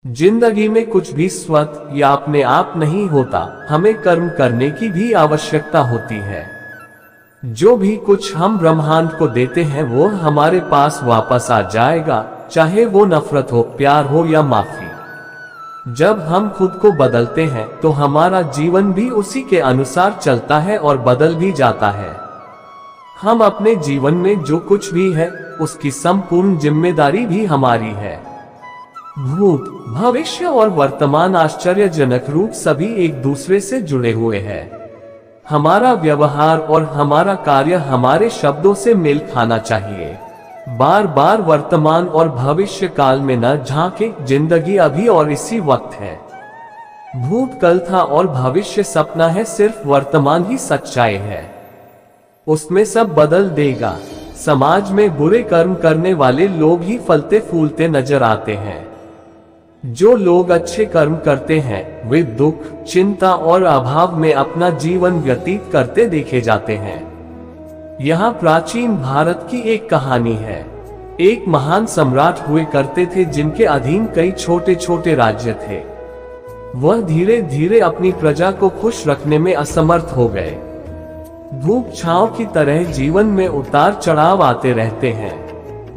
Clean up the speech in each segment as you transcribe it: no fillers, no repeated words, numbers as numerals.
जिंदगी में कुछ भी स्वतः या अपने आप नहीं होता, हमें कर्म करने की भी आवश्यकता होती है। जो भी कुछ हम ब्रह्मांड को देते हैं वो हमारे पास वापस आ जाएगा, चाहे वो नफरत हो, प्यार हो या माफी। जब हम खुद को बदलते हैं तो हमारा जीवन भी उसी के अनुसार चलता है और बदल भी जाता है। हम अपने जीवन में जो कुछ भी है उसकी संपूर्ण जिम्मेदारी भी हमारी है। भूत, भविष्य और वर्तमान आश्चर्यजनक रूप सभी एक दूसरे से जुड़े हुए हैं। हमारा व्यवहार और हमारा कार्य हमारे शब्दों से मेल खाना चाहिए। बार बार वर्तमान और भविष्य काल में न झांके, जिंदगी अभी और इसी वक्त है। भूत कल था और भविष्य सपना है, सिर्फ वर्तमान ही सच्चाई है। उसमें सब बदल देगा। समाज में बुरे कर्म करने वाले लोग ही फलते फूलते नजर आते हैं। जो लोग अच्छे कर्म करते हैं वे दुख, चिंता और अभाव में अपना जीवन व्यतीत करते देखे जाते हैं। यहाँ प्राचीन भारत की एक कहानी है। एक महान सम्राट हुए करते थे जिनके अधीन कई छोटे छोटे राज्य थे। वह धीरे धीरे अपनी प्रजा को खुश रखने में असमर्थ हो गए। धूप छांव की तरह जीवन में उतार चढ़ाव आते रहते हैं।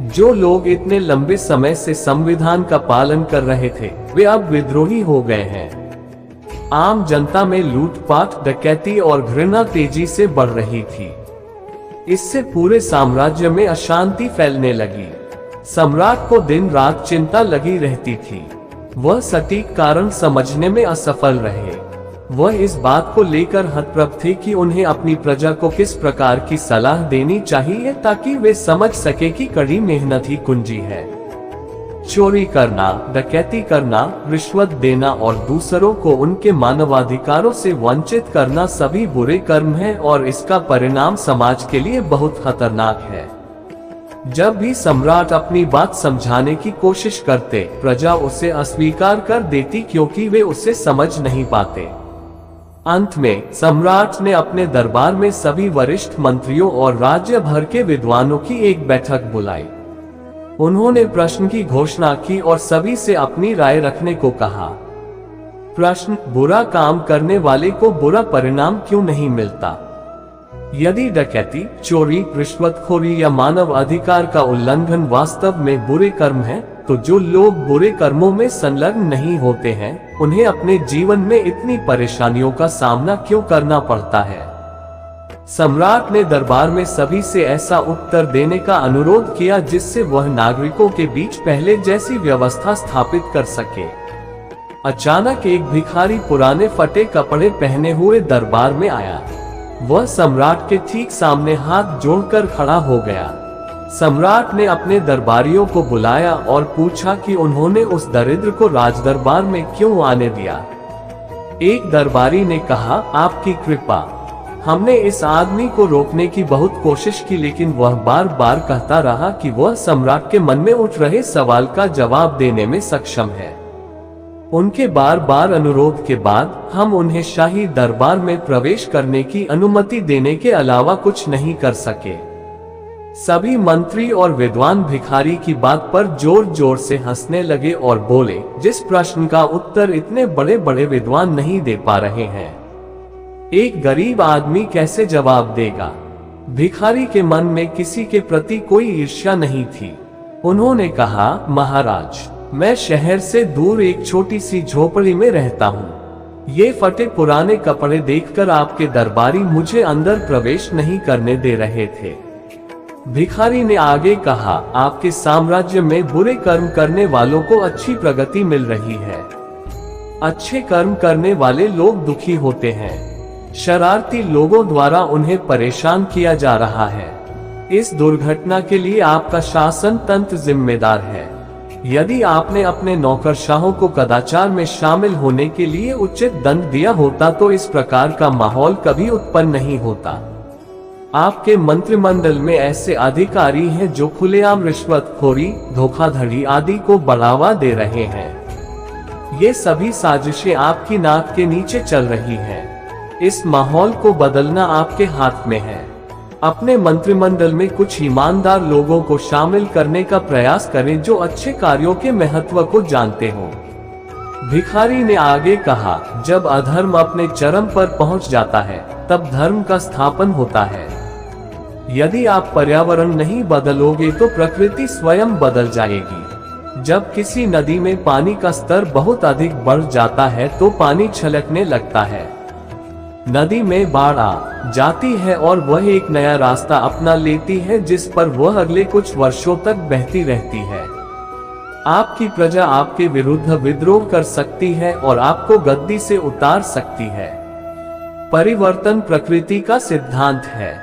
जो लोग इतने लंबे समय से संविधान का पालन कर रहे थे वे अब विद्रोही हो गए हैं। आम जनता में लूटपाट, डकैती और घृणा तेजी से बढ़ रही थी। इससे पूरे साम्राज्य में अशांति फैलने लगी। सम्राट को दिन रात चिंता लगी रहती थी। वह सटीक कारण समझने में असफल रहे। वह इस बात को लेकर हतप्रभ थे कि उन्हें अपनी प्रजा को किस प्रकार की सलाह देनी चाहिए ताकि वे समझ सके कि कड़ी मेहनत ही कुंजी है। चोरी करना, डकैती करना, रिश्वत देना और दूसरों को उनके मानवाधिकारों से वंचित करना सभी बुरे कर्म हैं और इसका परिणाम समाज के लिए बहुत खतरनाक है। जब भी सम्राट अपनी बात समझाने की कोशिश करते, प्रजा उसे अस्वीकार कर देती क्योंकि वे उसे समझ नहीं पाते। अंत में सम्राट ने अपने दरबार में सभी वरिष्ठ मंत्रियों और राज्य भर के विद्वानों की एक बैठक बुलाई। उन्होंने प्रश्न की घोषणा की और सभी से अपनी राय रखने को कहा। प्रश्न: बुरा काम करने वाले को बुरा परिणाम क्यों नहीं मिलता? यदि डकैती, चोरी, रिश्वतखोरी या मानव अधिकार का उल्लंघन वास्तव में बुरे कर्म हैं, तो जो लोग बुरे कर्मों में संलग्न नहीं होते हैं उन्हें अपने जीवन में इतनी परेशानियों का सामना क्यों करना पड़ता है? सम्राट ने दरबार में सभी से ऐसा उत्तर देने का अनुरोध किया जिससे वह नागरिकों के बीच पहले जैसी व्यवस्था स्थापित कर सके। अचानक एक भिखारी पुराने फटे कपड़े पहने हुए दरबार में आया। वह सम्राट के ठीक सामने हाथ जोड़कर खड़ा हो गया। सम्राट ने अपने दरबारियों को बुलाया और पूछा कि उन्होंने उस दरिद्र को राजदरबार में क्यों आने दिया। एक दरबारी ने कहा, आपकी कृपा, हमने इस आदमी को रोकने की बहुत कोशिश की लेकिन वह बार बार कहता रहा कि वह सम्राट के मन में उठ रहे सवाल का जवाब देने में सक्षम है। उनके बार बार अनुरोध के बाद हम उन्हें शाही दरबार में प्रवेश करने की अनुमति देने के अलावा कुछ नहीं कर सके। सभी मंत्री और विद्वान भिखारी की बात पर जोर जोर से हंसने लगे और बोले, जिस प्रश्न का उत्तर इतने बड़े बड़े विद्वान नहीं दे पा रहे हैं, एक गरीब आदमी कैसे जवाब देगा? भिखारी के मन में किसी के प्रति कोई ईर्ष्या नहीं थी। उन्होंने कहा, महाराज, मैं शहर से दूर एक छोटी सी झोपड़ी में रहता हूँ। ये फटे पुराने कपड़े देखकर आपके दरबारी मुझे अंदर प्रवेश नहीं करने दे रहे थे। भिखारी ने आगे कहा, आपके साम्राज्य में बुरे कर्म करने वालों को अच्छी प्रगति मिल रही है। अच्छे कर्म करने वाले लोग दुखी होते हैं। शरारती लोगों द्वारा उन्हें परेशान किया जा रहा है। इस दुर्घटना के लिए आपका शासन तंत्र जिम्मेदार है। यदि आपने अपने नौकरशाहों को कदाचार में शामिल होने के लिए उचित दंड दिया होता तो इस प्रकार का माहौल कभी उत्पन्न नहीं होता। आपके मंत्रिमंडल में ऐसे अधिकारी हैं जो खुलेआम रिश्वतखोरी, धोखाधड़ी आदि को बढ़ावा दे रहे हैं। ये सभी साजिशें आपकी नाक के नीचे चल रही हैं। इस माहौल को बदलना आपके हाथ में है। अपने मंत्रिमंडल में कुछ ईमानदार लोगों को शामिल करने का प्रयास करें जो अच्छे कार्यों के महत्व को जानते हों। भिखारी ने आगे कहा, जब अधर्म अपने चरम पर पहुंच जाता है तब धर्म का स्थापन होता है। यदि आप पर्यावरण नहीं बदलोगे तो प्रकृति स्वयं बदल जाएगी। जब किसी नदी में पानी का स्तर बहुत अधिक बढ़ जाता है तो पानी छलकने लगता है। नदी में बाढ़ आ जाती है और वह एक नया रास्ता अपना लेती है जिस पर वह अगले कुछ वर्षों तक बहती रहती है। आपकी प्रजा आपके विरुद्ध विद्रोह कर सकती है और आपको गद्दी से उतार सकती है। परिवर्तन प्रकृति का सिद्धांत है।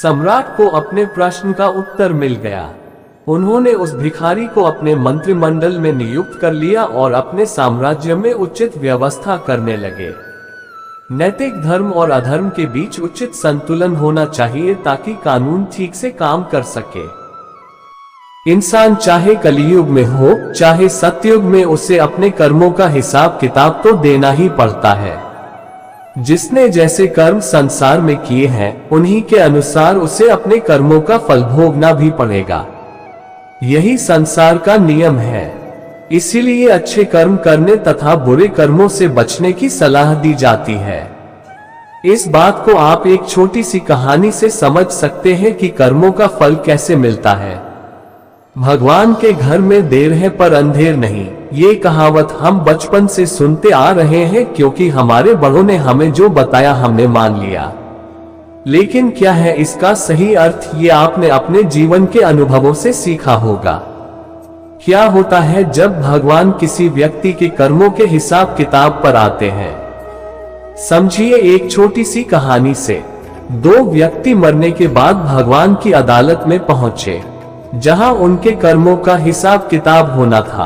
सम्राट को अपने प्रश्न का उत्तर मिल गया। उन्होंने उस भिखारी को अपने मंत्रिमंडल में नियुक्त कर लिया और अपने साम्राज्य में उचित व्यवस्था करने लगे। नैतिक धर्म और अधर्म के बीच उचित संतुलन होना चाहिए ताकि कानून ठीक से काम कर सके। इंसान चाहे कलियुग में हो चाहे सतयुग में, उसे अपने कर्मों का हिसाब किताब तो देना ही पड़ता है। जिसने जैसे कर्म संसार में किए हैं उन्हीं के अनुसार उसे अपने कर्मों का फल भोगना भी पड़ेगा। यही संसार का नियम है। इसीलिए अच्छे कर्म करने तथा बुरे कर्मों से बचने की सलाह दी जाती है। इस बात को आप एक छोटी सी कहानी से समझ सकते हैं कि कर्मों का फल कैसे मिलता है। भगवान के घर में देर है पर अंधेर नहीं, ये कहावत हम बचपन से सुनते आ रहे हैं क्योंकि हमारे बड़ों ने हमें जो बताया हमने मान लिया। लेकिन क्या है इसका सही अर्थ, ये आपने अपने जीवन के अनुभवों से सीखा होगा। क्या होता है जब भगवान किसी व्यक्ति के कर्मों के हिसाब किताब पर आते हैं? समझिए एक छोटी सी कहानी से। दो व्यक्ति मरने के बाद भगवान की अदालत में पहुंचे जहां उनके कर्मों का हिसाब किताब होना था।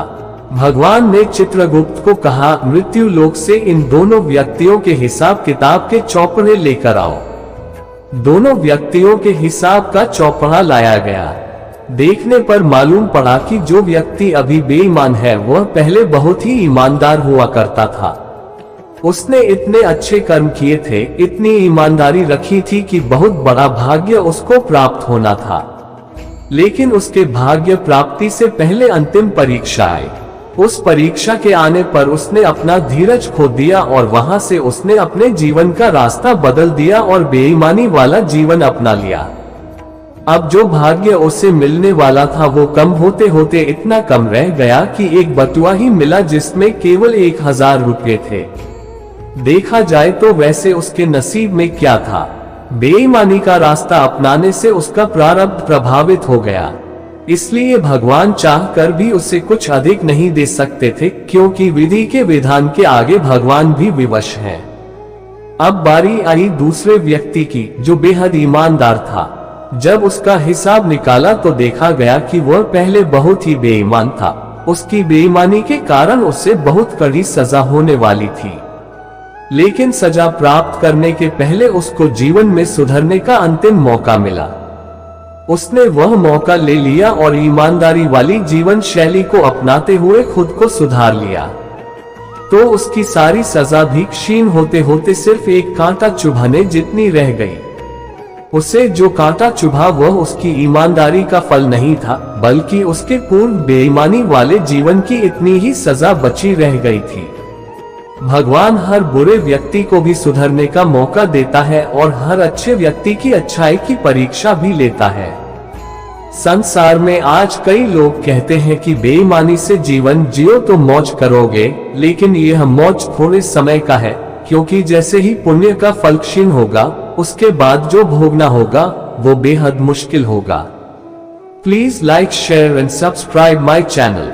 भगवान ने चित्रगुप्त को कहा, मृत्यु लोक से इन दोनों व्यक्तियों के हिसाब किताब के चौपड़े लेकर आओ। दोनों व्यक्तियों के हिसाब का चौपड़ा लाया गया। देखने पर मालूम पड़ा कि जो व्यक्ति अभी बेईमान है वह पहले बहुत ही ईमानदार हुआ करता था। उसने इतने अच्छे कर्म किए थे, इतनी ईमानदारी रखी थी कि बहुत बड़ा भाग्य उसको प्राप्त होना था। लेकिन उसके भाग्य प्राप्ति से पहले अंतिम परीक्षा आई। उस परीक्षा के आने पर उसने अपना धीरज खो दिया और वहां से उसने अपने जीवन का रास्ता बदल दिया और बेईमानी वाला जीवन अपना लिया। अब जो भाग्य उसे मिलने वाला था वो कम होते होते इतना कम रह गया कि एक बटुआ ही मिला जिसमें केवल 1000 रुपये थे। देखा जाए तो वैसे उसके नसीब में क्या था? बेईमानी का रास्ता अपनाने से उसका प्रारब्ध प्रभावित हो गया। इसलिए भगवान चाहकर भी उसे कुछ अधिक नहीं दे सकते थे क्योंकि विधि के विधान के आगे भगवान भी विवश हैं। अब बारी आई दूसरे व्यक्ति की जो बेहद ईमानदार था। जब उसका हिसाब निकाला तो देखा गया कि वह पहले बहुत ही बेईमान था। उसकी बेईमानी के कारण उसे बहुत कड़ी सजा होने वाली थी। लेकिन सजा प्राप्त करने के पहले उसको जीवन में सुधरने का अंतिम मौका मिला। उसने वह मौका ले लिया और ईमानदारी वाली जीवन शैली को अपनाते हुए खुद को सुधार लिया। तो उसकी सारी सजा भी क्षीण होते होते सिर्फ एक कांटा चुभाने जितनी रह गई। उसे जो कांटा चुभा वह उसकी ईमानदारी का फल नहीं था, बल्कि उसके पूर्व बेईमानी वाले जीवन की इतनी ही सजा बची रह गई थी। भगवान हर बुरे व्यक्ति को भी सुधरने का मौका देता है और हर अच्छे व्यक्ति की अच्छाई की परीक्षा भी लेता है। संसार में आज कई लोग कहते हैं कि बेईमानी से जीवन जियो तो मौज करोगे, लेकिन यह मौज थोड़े समय का है, क्योंकि जैसे ही पुण्य का फल क्षीण होगा उसके बाद जो भोगना होगा वो बेहद मुश्किल होगा। Please like, share and subscribe my channel.